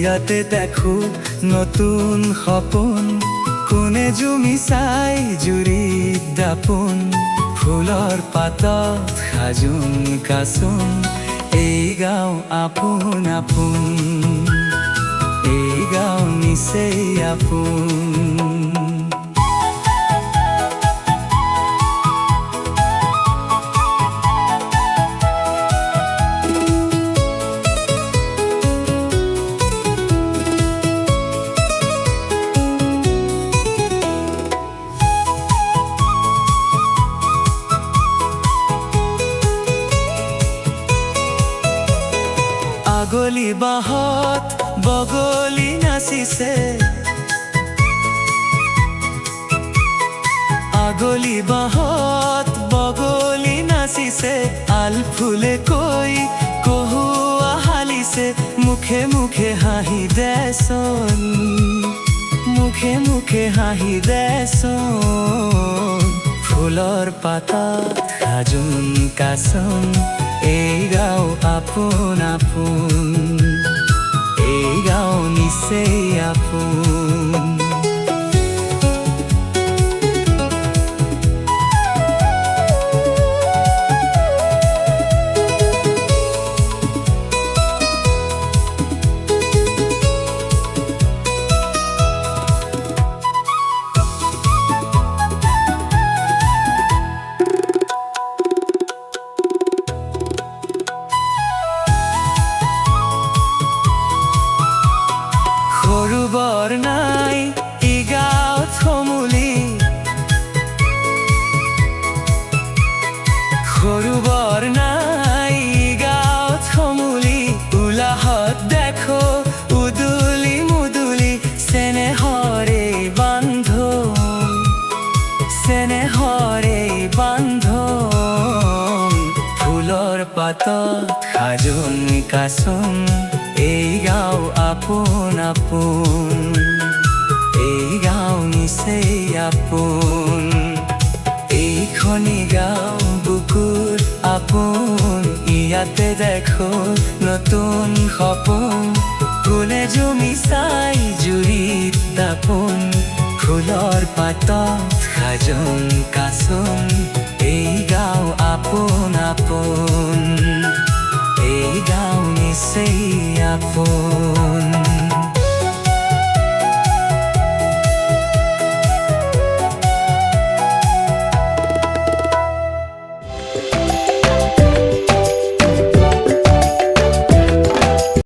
ইয়াতে দেখো নতুন সপোন, কোনে জুমি চাই জুৰিত দাপোন। ফুলৰ পাতত সাজোন কাচোন, এই গাঁও আপোন আপোন, এই গাঁও নিচেই আপোন। আগলি বাঁহত বগলী নাচিছে, আগলি বাঁহত বগলী নাচিছে। আলফুলে কৈ কহুৱা হালিছে, মুখে মুখে হাঁহি দেচোন, মুখে মুখে হাঁহি দেচোন। ফুলৰ পাতত সাজোন কাচোন, এই গাঁও আপোন আপোন, এই গাঁও নিচেই আপোন। সৰু বৰ নাই ই গাঁৱত সমূলি, সৰু বৰ নাই ই গাঁৱত সমূলি। উলাহত দেখো উদুলি মুদুলি, চেনেহৰে বান্ধোন, চেনেহৰে বান্ধোন। ফুলৰ পাতত সাজোন কাচোন, এই গাঁও আপোন আপোন, এই গাঁও নিচেই আপোন। এইখনি গাঁও বুকুৰ আপোন, ইয়াতে দেখো নতুন সপোন, কোনে জুমি চাই জুৰিত দাপোন। ফুলৰ পাতত সাজোন কাচোন, এই গাঁও আপোন আপোন, এই গাঁও নিচেই আপোন।